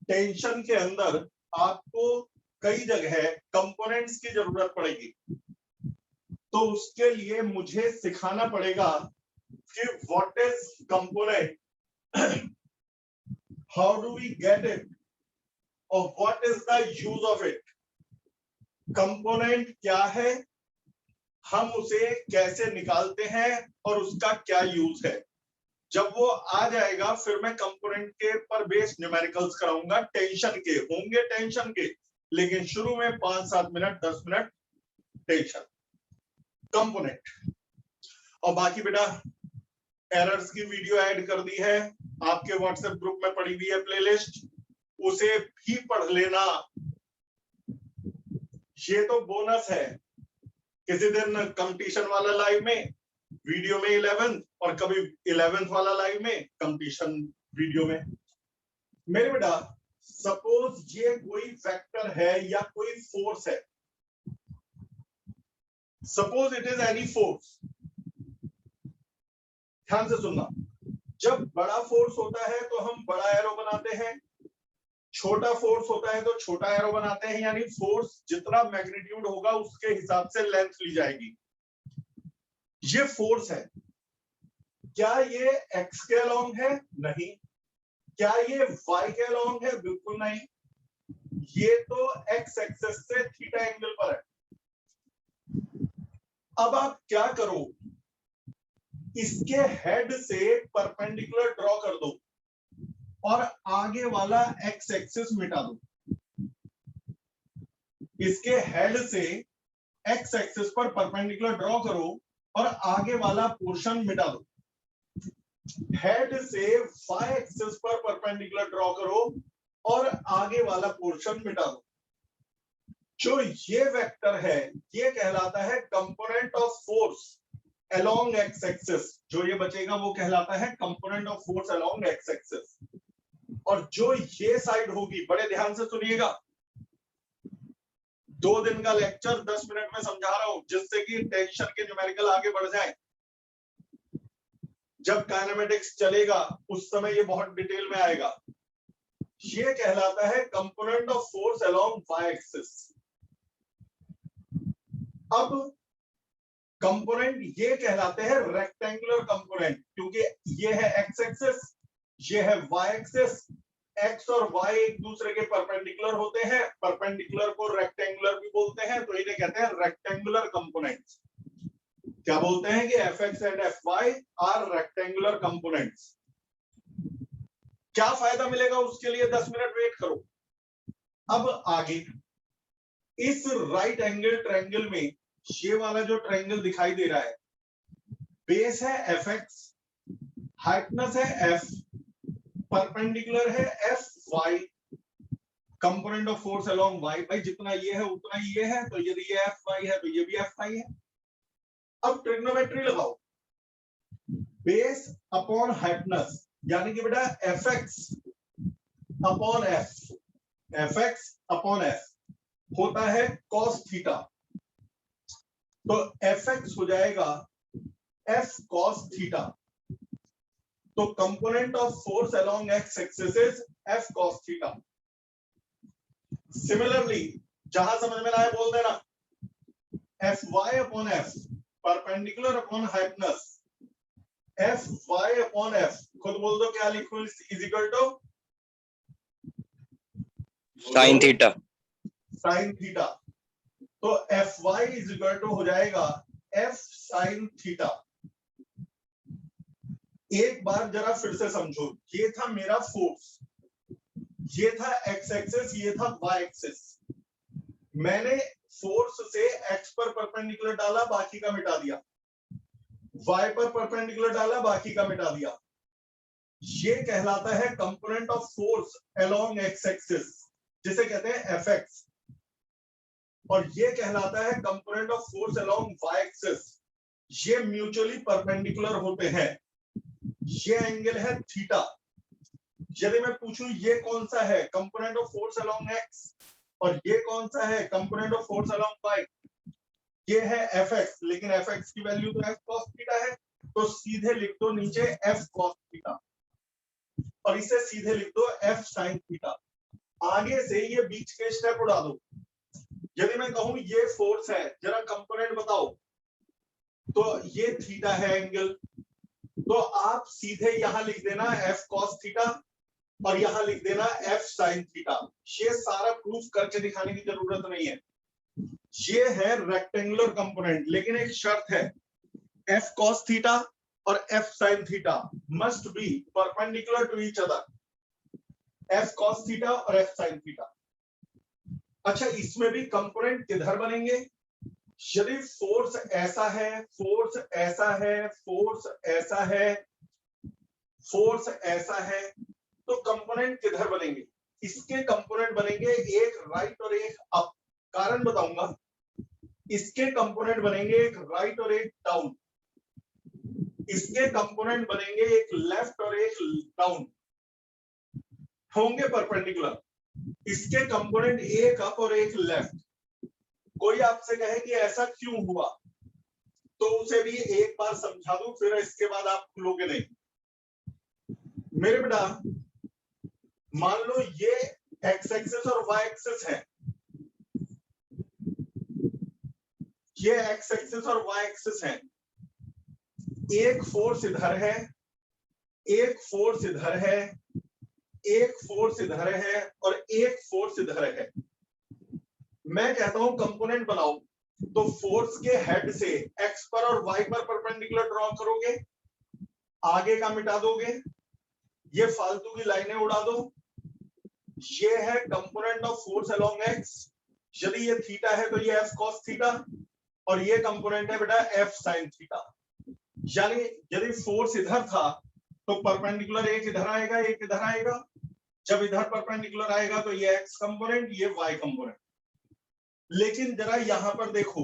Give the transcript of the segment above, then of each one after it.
Tension के अंदर आपको कई जगह कंपोनेंट्स की जरूरत पड़ेगी, तो उसके लिए मुझे सिखाना पड़ेगा कि what is component, how do we get it और what is the use of it. Component क्या है, हम उसे कैसे निकालते हैं और उसका क्या यूज है। जब वो आ जाएगा फिर मैं कंपोनेंट के पर बेस्ड न्यूमेरिकल्स कराऊंगा। टेंशन के होंगे, टेंशन के, लेकिन शुरू में 5-7 मिनट 10 मिनट टेंशन कंपोनेंट। और बाकी बेटा एरर्स की वीडियो ऐड कर दी है आपके व्हाट्सएप ग्रुप में, पड़ी हुई है प्लेलिस्ट, उसे भी पढ़ लेना। ये तो बोनस है, किसी दिन कंपटीशन वाला लाइव में वीडियो में 11 और कभी 11th वाला लाइव में कंपटीशन वीडियो में। मेरे बेटा सपोज ये कोई वेक्टर है या कोई फोर्स है, suppose it is any force. ध्यान से सुनना, जब बड़ा फोर्स होता है तो हम बड़ा एरो बनाते हैं, छोटा फोर्स होता है तो छोटा एरो बनाते हैं, यानी फोर्स जितना मैग्नीट्यूड होगा उसके हिसाब से लेंथ ली जाएगी। ये फोर्स है, क्या ये एक्स के अलोंग है? नहीं। क्या ये वाई के अलोंग है? बिल्कुल नहीं। ये तो एक्स एक्सिस से थीटा एंगल पर है। अब आप क्या करो, इसके हेड से परपेंडिकुलर ड्रॉ कर दो और आगे वाला एक्स एक्सिस मिटा दो। इसके हेड से एक्स एक्सिस पर परपेंडिकुलर ड्रॉ करो और आगे वाला पोर्शन मिटा दो। हेड से वाई एक्सिस पर परपेंडिकुलर ड्रॉ करो और आगे वाला पोर्शन मिटा दो। जो ये वेक्टर है ये कहलाता है component of force along x axis. जो ये बचेगा वो कहलाता है component of force along x axis. और जो ये साइड होगी, बड़े ध्यान से सुनिएगा, 2 दिन का लेक्चर 10 मिनट में समझा रहा हूं, जिससे कि टेंशन के न्यूमेरिकल आगे बढ़ जाए। जब काइनेमेटिक्स चलेगा उस समय ये बहुत डिटेल में आएगा। ये कहलाता है component of force along Y axis. अब कंपोनेंट ये कहलाते हैं रेक्टेंगुलर कंपोनेंट, क्योंकि ये है एक्स एक्सिस, ये है वाई एक्सिस। एक्स और वाई एक दूसरे के परपेंडिकुलर होते हैं, परपेंडिकुलर को रेक्टेंगुलर भी बोलते हैं, तो इन्हें कहते हैं रेक्टेंगुलर कंपोनेंट्स। क्या बोलते हैं कि F X and F Y are rectangular components. क्या फायदा मिलेगा उसके लिए 10 मिनट वेट करो। अब आगे इस राइट एंगल ट्रायंगल में ये वाला जो ट्रायंगल दिखाई दे रहा है, बेस है एफ एक्स, हाइटनेस है एफ, परपेंडिकुलर है F Y, component of force along Y. भाई जितना ये है उतना ये है, तो यदि ये एफ वाई है तो ये भी एफ वाई है। अब ट्रिग्नोमेट्री लगाओ, बेस अपॉन हाइटनेस, यानी कि बेटा F x upon F, F x upon F होता है कॉस थीटा। तो एफ एक्स हो जाएगा एफ कॉस थीटा। तो component of force along x axis is F cos theta. Similarly जहां समझ में आए बोल देना, F y upon F perpendicular upon hypotenuse, F y upon F, खुद बोल दो क्या लिखूं, is equal to sine theta. Sine theta. तो F y is equal to हो जाएगा एफ साइन थीटा। एक बार जरा फिर से समझो, ये था मेरा फोर्स, ये था एक्स एक्सिस, ये था वाई एक्सिस। मैंने फोर्स से एक्स पर परपेंडिकुलर डाला, बाकी का मिटा दिया, वाई पर परपेंडिकुलर डाला, बाकी का मिटा दिया। ये कहलाता है component of force along x axis, जिसे कहते हैं एफ एक्स। और ये कहलाता है component of force along Y axis. ये म्यूचुअली परपेंडिकुलर होते हैं। ये एंगल है थीटा। यदि मैं पूछूं ये कौन सा है, component of force along X, और ये कौन सा है, component of force along Y, ये है एफ एक्स, लेकिन एफ एक्स की वैल्यू तो एफ कॉस थीटा है, तो सीधे लिख दो नीचे एफ कॉस थीटा। और इसे सीधे लिख दो एफ साइन थीटा। आगे से ये बीच के स्टेप उड़ा दो। यदि मैं कहूं ये फोर्स है, जरा कंपोनेंट बताओ, तो ये थीटा है एंगल, तो आप सीधे यहां लिख देना एफ कॉस थीटा और यहां लिख देना एफ साइन थीटा। ये सारा प्रूफ करके दिखाने की जरूरत नहीं है। ये है रेक्टेंगुलर कंपोनेंट, लेकिन एक शर्त है, एफ कॉस थीटा और F sine theta must be perpendicular to each other, F cos theta और एफ साइन थीटा। अच्छा, इसमें भी कंपोनेंट किधर बनेंगे? यदि फोर्स ऐसा है, फोर्स ऐसा है, फोर्स ऐसा है, फोर्स ऐसा है, तो कंपोनेंट किधर बनेंगे? इसके कंपोनेंट बनेंगे एक राइट और एक अप। कारण बताऊंगा। इसके कंपोनेंट बनेंगे एक राइट और एक डाउन, इसके कंपोनेंट बनेंगे एक लेफ्ट और एक डाउन, होंगे परपेंडिकुलर। इसके कंपोनेंट एक अप और एक लेफ्ट। कोई आपसे कहे कि ऐसा क्यों हुआ, तो उसे भी एक बार समझा दूं, फिर इसके बाद आप भूलोगे नहीं। मेरे बेटा, मान लो ये एक्स एक्सिस और वाई एक्सिस है, ये एक्स एक्सिस और वाई एक्सिस है। एक फोर्स इधर है, एक फोर्स इधर है, एक फोर्स इधर है और एक फोर्स इधर है। मैं कहता हूं कंपोनेंट बनाओ, तो फोर्स के हेड से एक्स पर और वाई पर परपेंडिकुलर ड्रॉ करोगे, आगे का मिटा दोगे, ये फालतू की लाइनें उड़ा दो। ये है component of force along x. यदि ये थीटा है तो ये एफ कॉस थीटा और ये कंपोनेंट है बेटा एफ साइन थीटा। यानी यदि फोर्स इधर था तो परपेंडिकुलर एक इधर आएगा, एक इधर आएगा। जब इधर परपेंडिकुलर आएगा तो ये एक्स कंपोनेंट, ये वाई कंपोनेंट। लेकिन जरा यहां पर देखो,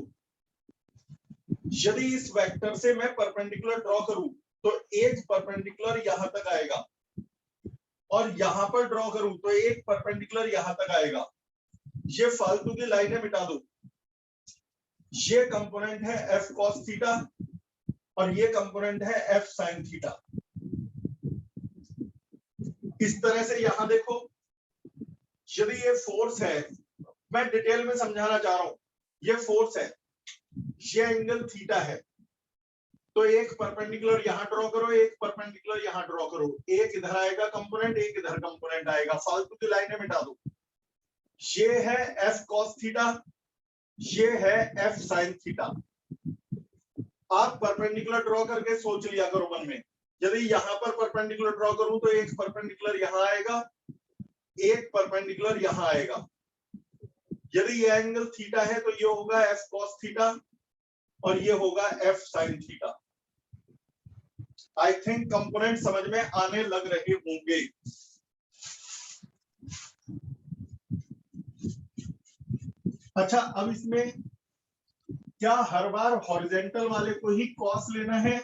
यदि इस वेक्टर से मैं परपेंडिकुलर ड्रॉ करूं तो एक परपेंडिकुलर यहां तक आएगा और यहां पर ड्रॉ करूं तो एक परपेंडिकुलर यहां तक आएगा। ये फालतू की लाइनें मिटा दो। ये कंपोनेंट है एफ कॉस थीटा और ये कंपोनेंट है एफ साइन थीटा। इस तरह से यहां देखो, यदि ये फोर्स है, मैं डिटेल में समझाना चाह रहा हूं, ये फोर्स है, ये एंगल थीटा है, तो एक परपेंडिकुलर यहां ड्रॉ करो, एक परपेंडिकुलर यहां ड्रॉ करो, एक इधर आएगा कंपोनेंट, एक इधर कंपोनेंट आएगा। फालतू की लाइनें मिटा दो। ये है एफ कॉस थीटा, ये है एफ साइन थीटा। आप परपेंडिकुलर ड्रॉ करके सोच लिया करो मन में। यदि यहां पर परपेंडिकुलर ड्रॉ करूं तो एक परपेंडिकुलर यहां आएगा, एक परपेंडिकुलर यहां आएगा। यदि ये एंगल थीटा है तो ये होगा एफ कॉस थीटा और ये होगा F sine theta. I think component समझ में आने लग रहे होंगे। अच्छा, अब इसमें क्या हर बार हॉरिजेंटल वाले को ही कॉस लेना है?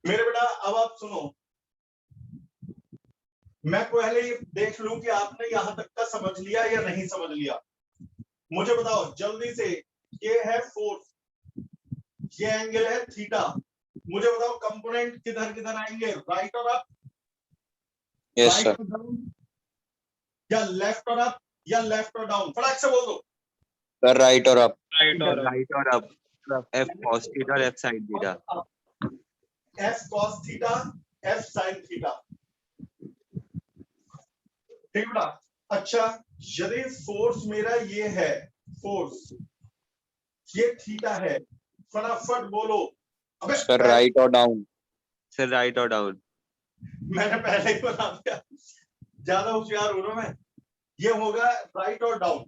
मेरे बेटा, अब आप सुनो, मैं पहले ये देख लूं कि आपने यहां तक का समझ लिया या नहीं समझ लिया। मुझे बताओ जल्दी से, ये है फोर्स, ये एंगल है थीटा। मुझे बताओ कंपोनेंट किधर किधर आएंगे, राइट और अप, यस राइट सर, और डाउन, या लेफ्ट और अप, या लेफ्ट और डाउन? फटाक से बोल दो। सर राइट और अप, राइट और अप, एफ कॉस थीटा और F sine theta. F cos theta, F sine theta. ठीक बेटा। अच्छा, यदि फोर्स मेरा ये है, फोर्स ये थीटा है, फटाफट बोलो। अबे सर राइट और डाउन, सर राइट और डाउन। मैंने पहले ही बता दिया, ज्यादा होशियार हूं ना मैं। ये होगा राइट और डाउन।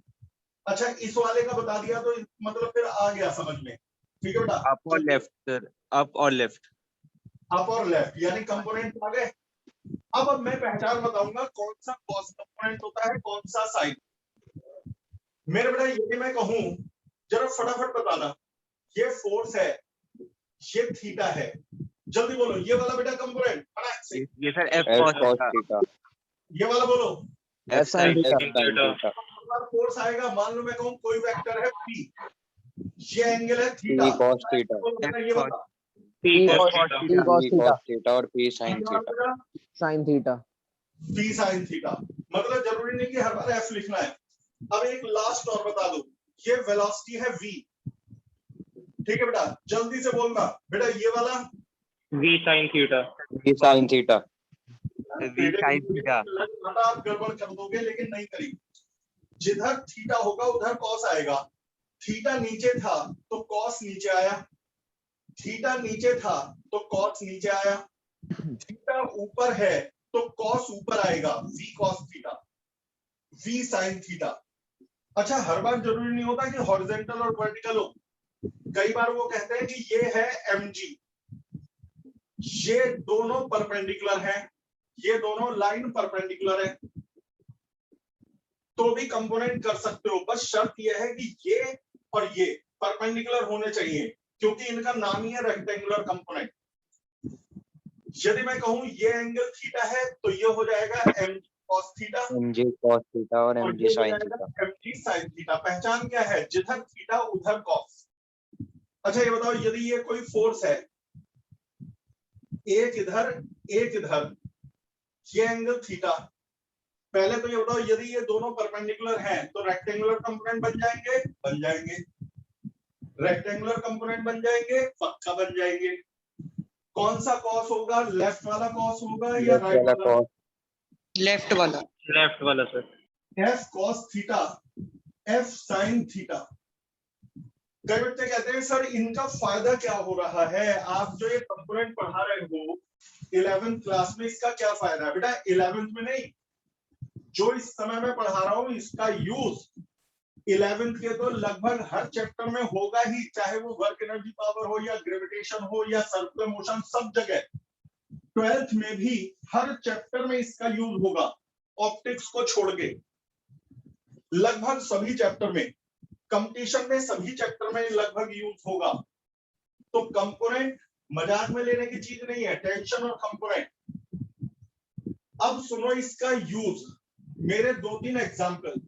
अच्छा, इस वाले का बता दिया तो मतलब फिर आ गया समझ में। ठीक है बेटा। अप और लेफ्ट सर, अप और लेफ्ट। अप और लेफ्ट यानी कंपोनेंट आ गए। अब मैं पहचान बताऊंगा कौन सा कॉस कंपोनेंट होता है, कौन सा साइन। मेरे बेटा, यदि मैं कहूं, जरा फटाफट बताना, ये फोर्स है, ये थीटा है, जल्दी बोलो, ये वाला बेटा कंपोनेंट। ये sir F F cos cos theta. Theta, ये वाला बोलो। F sin F theta. sin theta. Force आएगा, मान लो मैं कहूँ कोई वेक्टर है P, ये एंगल है P थीटा, cos theta. ये बता P cos P cos theta और P sin theta. sin theta. P sin theta. मतलब जरूरी नहीं कि हर बार F लिखना है। अब एक लास्ट और बता दो, ये वेलोसिटी है V, ठीक है बेटा, जल्दी से बोलना बेटा, ये वाला V sin theta. V sin theta. V sin theta. आप गड़बड़ कर दोगे लेकिन नहीं करेंगे। जिधर थीटा होगा उधर कॉस आएगा, थीटा नीचे था तो कॉस नीचे आया, थीटा नीचे था तो कॉस नीचे आया, थीटा ऊपर है तो कॉस ऊपर आएगा, v cos theta, v sin theta. अच्छा, हर बार जरूरी नहीं होता कि हॉरिजॉन्टल और वर्टिकल हो, कई बार वो कहते हैं कि ये है mg, ये दोनों परपेंडिकुलर हैं, ये दोनों लाइन परपेंडिकुलर है, तो भी कंपोनेंट कर सकते हो, बस शर्त यह है कि ये और ये परपेंडिकुलर होने चाहिए, क्योंकि इनका नाम ही है रेक्टेंगुलर कंपोनेंट। यदि मैं कहूं ये एंगल थीटा है तो ये हो जाएगा mg cos theta mg cos theta और और mg ये हो sin जाएगा theta. mg sin theta. पहचान क्या है, जिधर थीटा उधर कॉस। अच्छा ये बताओ, यदि ये कोई फोर्स है, एक इधर एक इधर, ये एंगल थीटा, पहले तो ये बताओ, यदि ये दोनों परपेंडिकुलर हैं तो रेक्टेंगुलर कंपोनेंट बन जाएंगे, बन जाएंगे, रेक्टेंगुलर कंपोनेंट बन जाएंगे, पक्का बन जाएंगे। कौन सा कॉस होगा, लेफ्ट वाला कॉस होगा या Left राइट वाला वाला? cos. लेफ्ट वाला। Left वाला sir. F cos theta, F sin theta. कई बच्चे कहते हैं सर इनका फायदा क्या हो रहा है, आप जो ये कंपोनेंट पढ़ा रहे हो 11th क्लास में, इसका क्या फायदा है? बेटा 11th में नहीं, जो इस समय मैं पढ़ा रहा हूं इसका यूज 11th के तो लगभग हर चैप्टर में होगा ही, चाहे वो वर्क एनर्जी पावर हो या ग्रेविटेशन हो या सर्कुलर मोशन, सब जगह। 12th में भी हर चैप्टर में इसका यूज होगा, ऑप्टिक्स को छोड़ के लगभग सभी चैप्टर में, कंपटीशन में सभी चैप्टर में लगभग यूज होगा। तो कंपोनेंट मजाक में लेने की चीज नहीं है, टेंशन और कंपोनेंट। अब सुनो इसका यूज, मेरे 2-3 एग्जांपल।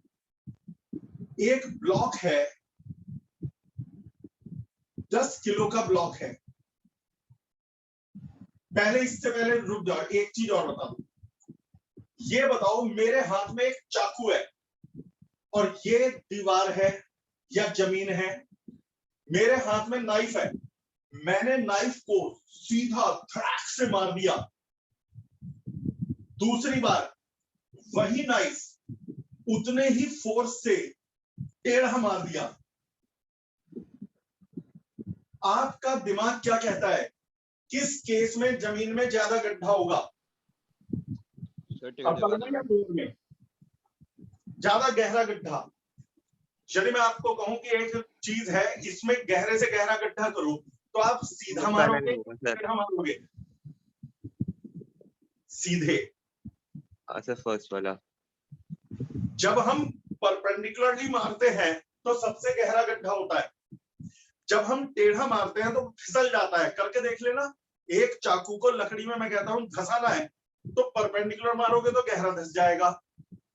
एक ब्लॉक है, 10 किलो का ब्लॉक है। पहले इससे पहले रुक जाओ, एक चीज और बता दूं। ये बताओ, मेरे हाथ में एक चाकू है और ये दीवार है या जमीन है, मेरे हाथ में नाइफ है, मैंने नाइफ को सीधा थ्रैक से मार दिया, दूसरी बार वही नाइफ उतने ही फोर्स से टेढ़ा मार दिया। आपका दिमाग क्या कहता है, किस केस में जमीन में ज्यादा गड्ढा होगा? में ज्यादा गहरा गड्ढा। यदि मैं आपको कहूं कि एक चीज है, इसमें गहरे से गहरा गड्ढा करो, तो आप सीधा मारोगे, टेढ़ा मारोगे? सीधे। अच्छा फर्स्ट वाला। जब हम परपेंडिकुलरली मारते हैं तो सबसे गहरा गड्ढा होता है, जब हम टेढ़ा मारते हैं तो फिसल जाता है। करके देख लेना, एक चाकू को लकड़ी में मैं कहता हूं धंसाना है, तो परपेंडिकुलर मारोगे तो गहरा धंस जाएगा,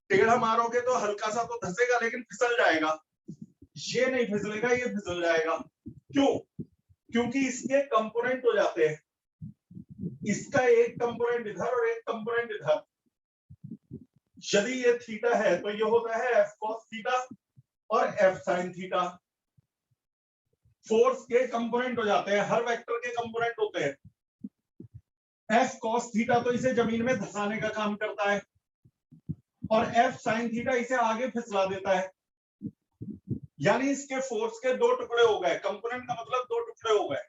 टेढ़ा मारोगे तो हल्का सा तो धंसेगा लेकिन फिसल जाएगा। ये नहीं फिसलेगा, ये फिसल जाएगा। क्यों? क्योंकि इसके कंपोनेंट हो जाते हैं, इसका एक कंपोनेंट इधर और एक कंपोनेंट इधर। यदि ये थीटा है तो ये होता है F cos थीटा और F sin थीटा। फोर्स के कंपोनेंट हो जाते हैं, हर वेक्टर के कंपोनेंट होते हैं। F cos थीटा तो इसे जमीन में धंसाने का काम करता है और F sin थीटा इसे आगे फिसला देता है। यानी इसके फोर्स के 2 टुकड़े हो गए, कंपोनेंट का मतलब 2 टुकड़े हो गए।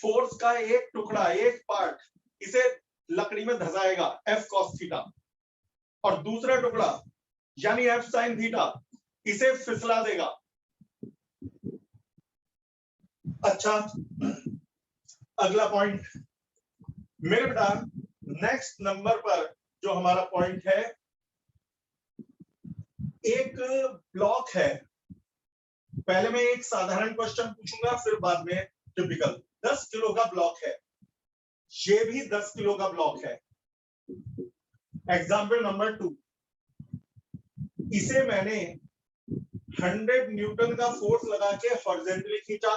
फोर्स का एक टुकड़ा, एक पार्ट इसे लकड़ी में धंसाएगा F cos थीटा, और दूसरा टुकड़ा यानी F sin थीटा इसे फिसला देगा। अच्छा, अगला पॉइंट मेरे बेटा, नेक्स्ट नंबर पर जो हमारा पॉइंट है, एक ब्लॉक है। पहले मैं एक साधारण क्वेश्चन पूछूंगा, फिर बाद में टिपिकल। 10 किलो का ब्लॉक है, ये भी 10 किलो का ब्लॉक है। एग्जाम्पल नंबर 2, इसे मैंने 100 न्यूटन का फोर्स लगा के हॉरिजॉन्टली खींचा,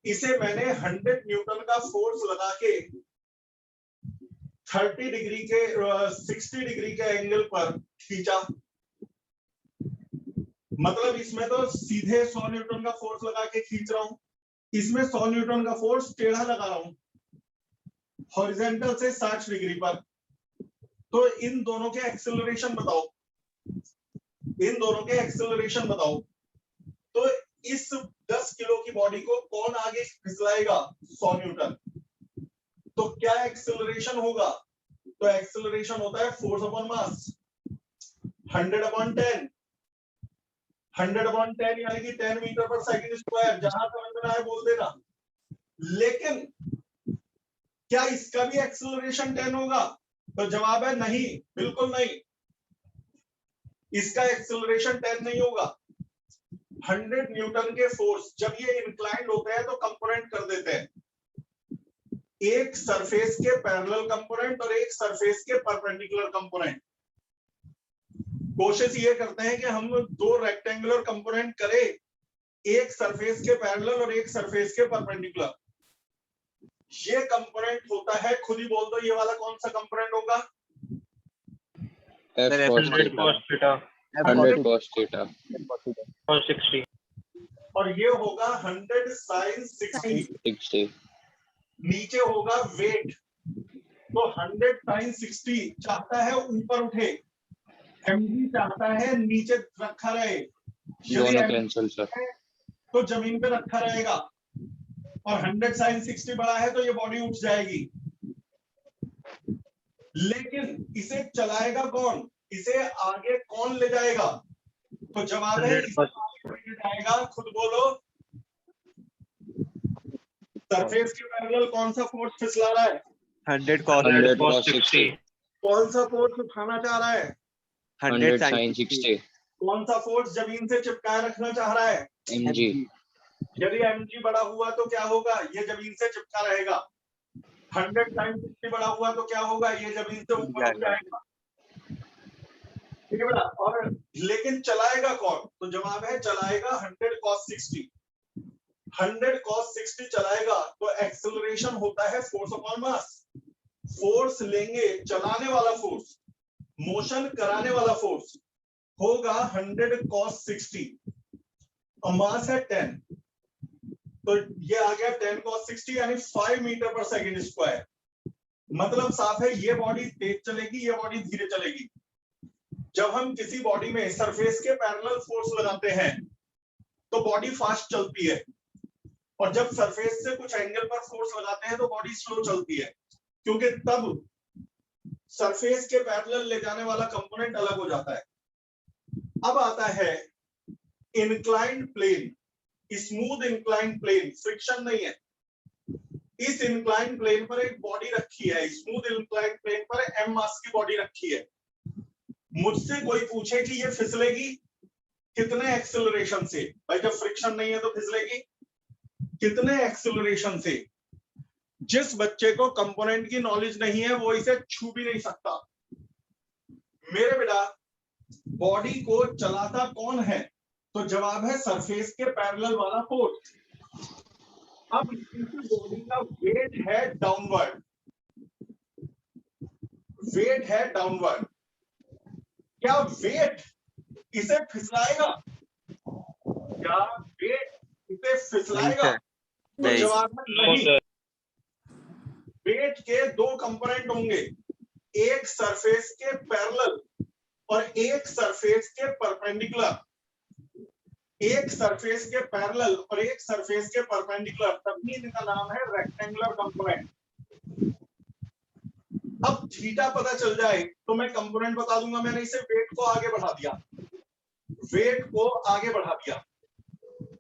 इसे मैंने 100 न्यूटन का फोर्स लगा के 30 डिग्री के 60 डिग्री के एंगल पर खींचा। मतलब इसमें तो सीधे 100 न्यूटन का फोर्स लगा के खींच रहा हूं, इसमें 100 न्यूटन का फोर्स टेढ़ा लगा रहा हूं हॉरिजॉन्टल से 60 डिग्री पर। तो इन दोनों के एक्सेलरेशन बताओ, इन दोनों के एक्सेलरेशन बताओ। तो इस 10 किलो की बॉडी को कौन आगे फिसलाएगा? 100 न्यूटन। तो क्या एक्सेलरेशन होगा? तो एक्सेलरेशन होता है फोर्स अपॉन मास 100/10, 100/10 यानी कि 10 मीटर पर सेकंड स्क्वायर। जहां समझ में आए बोल देना। लेकिन क्या इसका भी एक्सेलरेशन 10 होगा? तो जवाब है नहीं, बिल्कुल नहीं, इसका एक्सेलरेशन 10 नहीं होगा। 100 न्यूटन के फोर्स जब ये इंक्लाइंड होते हैं तो कंपोनेंट कर देते हैं, एक सरफेस के पैरेलल कंपोनेंट और एक सरफेस के परपेंडिकुलर कंपोनेंट। कोशिश ये करते हैं कि हम 2 रेक्टेंगुलर कंपोनेंट करें, एक सरफेस के पैरेलल और एक सरफेस के परपेंडिकुलर। ये कंपोनेंट होता है, खुद ही बोल दो ये वाला कौन सा कंपोनेंट होगा? F Sir, cos 100 theta. cos theta 100 cos theta. cos 60 और ये होगा 100 sin 60। 60. नीचे होगा वेट, तो 100 sin 60 चाहता है ऊपर उठे, mg चाहता है नीचे रखा रहे। यदि दोनों mg कैंसिल सर। है तो जमीन पे रखा रहेगा, और 100 sin 60 बड़ा है तो ये बॉडी उठ जाएगी। लेकिन इसे चलाएगा कौन? इसे आगे कौन ले जाएगा? तो जवाब है 100 इसे आगे ले जाएगा, खुद बोलो। सरफेस के पैरेलल कौन सा फोर्स फिसला रहा है? 100 cos 100 cos cos 60. 60 कौन सा फोर्स उठाना चाह रहा है? 100 sin sin 60. कौन सा फोर्स जमीन से चिपकाए रखना चाह रहा है? mg. यदि mg बड़ा हुआ तो क्या होगा? ये जमीन से चिपका रहेगा। 100 sin 60 बड़ा हुआ तो क्या होगा? ये जमीन से ऊपर उठ जाएगा। ठीक है बेटा। और लेकिन चलाएगा कौन? तो जवाब है चलाएगा 100 cos 60। 100 cos 60 चलाएगा तो एक्सेलरेशन होता है फोर्स अपॉन मास। फोर्स लेंगे, चलाने वाला फोर्स, मोशन कराने वाला फोर्स होगा 100 cos 60 और मास है 10, तो ये आ गया 10 cos 60 यानी 5 मीटर पर सेकंड स्क्वायर। मतलब साफ है, ये बॉडी तेज चलेगी, ये बॉडी धीरे चलेगी। जब हम किसी बॉडी में सरफेस के पैरेलल फोर्स लगाते हैं तो बॉडी फास्ट चलती है, और जब सरफेस से कुछ एंगल पर फोर्स लगाते हैं तो बॉडी स्लो चलती है, क्योंकि तब सरफेस के पैरेलल ले जाने वाला कंपोनेंट अलग हो जाता है। अब आता है inclined plane, smooth inclined plane, friction नहीं है। इस इंक्लाइंड प्लेन पर एक बॉडी रखी है, स्मूथ इंक्लाइंड प्लेन पर m मास की बॉडी रखी है। मुझसे कोई पूछे कि ये फिसलेगी कितने एक्सेलरेशन से? भाई जब फ्रिक्शन नहीं है तो फिसलेगी कितने एक्सेलरेशन से? जिस बच्चे को कंपोनेंट की नॉलेज नहीं है वो इसे छू भी नहीं सकता। मेरे बेटा बॉडी को चलाता कौन है? तो जवाब है सरफेस के पैरेलल वाला फोर्स। अब इस बॉडी का वेट है डाउनवर्ड, वेट है डाउनवर्ड। क्या वेट इसे फिसलाएगा? क्या वेट इसे फिसलाएगा? तो नहीं। जवाब है no नहीं। sir वेट के 2 कंपोनेंट होंगे, एक सरफेस के पैरेलल और एक सरफेस के परपेंडिकुलर। एक सरफेस के पैरेलल और एक सरफेस के परपेंडिकुलर, तभी इनका नाम है रेक्टेंगुलर कंपोनेंट। अब थीटा पता चल जाए तो मैं कंपोनेंट बता दूंगा। मैंने इसे वेट को आगे बढ़ा दिया, वेट को आगे बढ़ा दिया।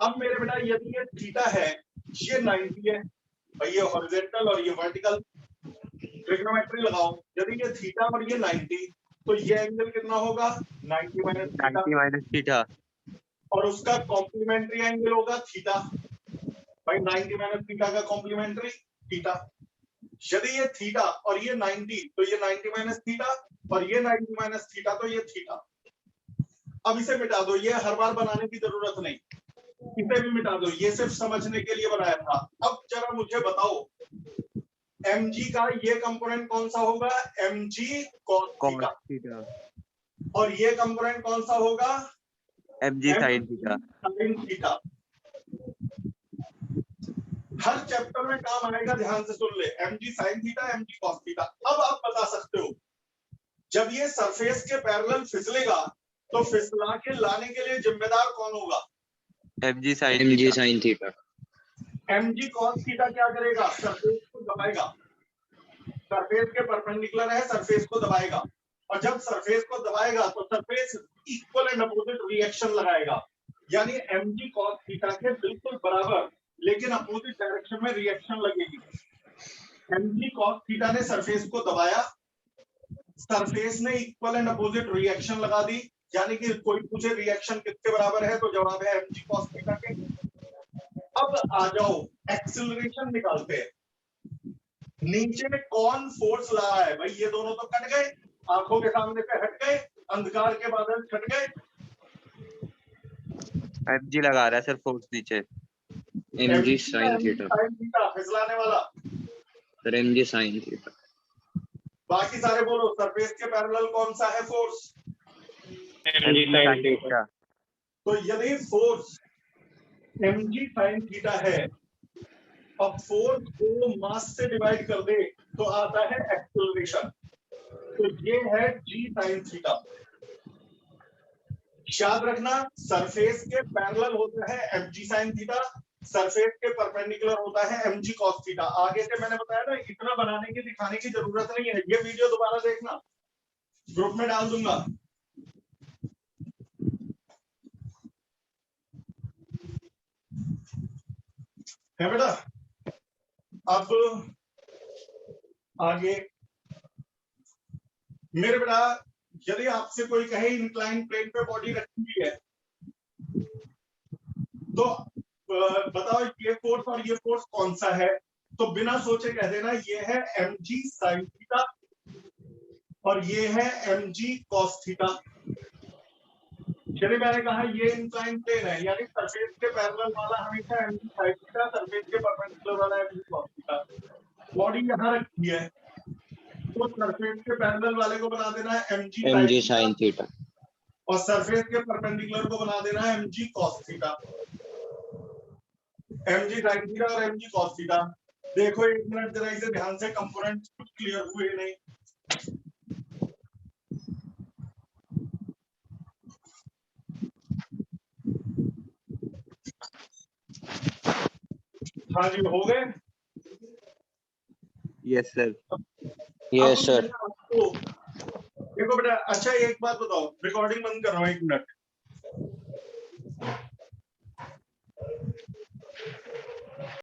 अब मेरे बेटा यदि ये थीटा है, ये 90 है, भाई ये हॉरिजॉन्टल और ये वर्टिकल, ट्रिग्नोमेट्री लगाओ। यदि ये थीटा और ये 90, तो ये एंगल कितना होगा? 90 माइनस थीटा, 90 minus theta. और उसका कॉम्प्लीमेंट्री एंगल होगा थीटा। भाई 90 माइनस थीटा का कॉम्प्लीमेंट्री थीटा। यदि ये थीटा और ये 90 तो ये 90 माइनस थीटा और ये 90 माइनस थीटा तो ये थीटा। अब इसे मिटा दो, ये हर बार बनाने की जरूरत नहीं, इसे भी मिटा दो, ये सिर्फ समझने के लिए बनाया था। अब जरा मुझे बताओ mg का ये कंपोनेंट कौन सा होगा, mg cos थीटा, और ये कंपोनेंट कौन सा होगा, mg sin theta. sin theta. हर चैप्टर में काम आएगा, ध्यान से सुन ले, mg sin theta, mg cos theta. अब आप बता सकते हो जब ये सरफेस के पैरेलल फिसलेगा तो फिसला के लाने के लिए जिम्मेदार कौन होगा, mg sin theta. mg cos theta क्या करेगा, सरफेस को दबाएगा, सरफेस के परपेंडिकुलर है, सरफेस को दबाएगा, और जब सरफेस को दबाएगा तो surface equal and opposite reaction लगाएगा, यानी mg cos थीटा के बिल्कुल बराबर लेकिन अपोजिट डायरेक्शन में रिएक्शन लगेगी। mg cos थीटा ने सरफेस को दबाया, सरफेस ने इक्वल एंड अपोजिट रिएक्शन लगा दी, यानी कि कोई पूछे रिएक्शन किसके बराबर है तो जवाब है mg cos थीटा के। अब आ जाओ एक्सीलरेशन निकालते हैं, नीचे में कौन फोर्स ला रहा है, भाई ये दोनों तो कट गए, आंखों के सामने से हट गए, अंधकार के बादल छट गए, mg लगा रहा है सर फोर्स नीचे। mg sin theta. फिसलाने वाला, सर mg sin थीटा। बाकी सारे बोलो सरफेस के पैरेलल कौन सा है फोर्स, mg sin थीटा। तो यदि फोर्स mg sin थीटा है और फोर्स को मास से डिवाइड कर दे तो आता है एक्सेलरेशन, तो ये है g sin थीटा। याद रखना सरफेस के पैरेलल होता है mg sin थीटा, सरफेस के परपेंडिकुलर होता है mg cos थीटा। आगे से मैंने बताया ना, इतना बनाने की दिखाने की जरूरत नहीं है, ये वीडियो दोबारा देखना, ग्रुप में डाल दूंगा। है बेटा, अब आगे मेरे बेटा, यदि आपसे कोई कहे इंक्लाइन प्लेन पे बॉडी रखी हुई है तो बताओ ये फोर्स और ये फोर्स कौन सा है, तो बिना सोचे कह देना ये है mg sin थीटा और ये है mg cos थीटा। यदि मैंने कहा ये इंक्लाइन प्लेन है, यानी सरफेस के पैरेलल वाला हमेशा mg sin थीटा, सरफेस के परपेंडिकुलर वाला mg cos थीटा। बॉडी यहाँ रखी है तो सरफेस के पैरेलल वाले को बना देना है mg sin थीटा और सरफेस के परपेंडिकुलर को बना देना है mg cos theta. mg sin theta और mg cos थीटा। देखो एक मिनट जरा इसे ध्यान से, कंपोनेंट कुछ क्लियर हुए नहीं। हाँ जी, हो गए। Yes sir. Yes sir. देखो बेटा, अच्छा एक बात बताओ, रिकॉर्डिंग बंद कर रहा हूँ एक मिनट।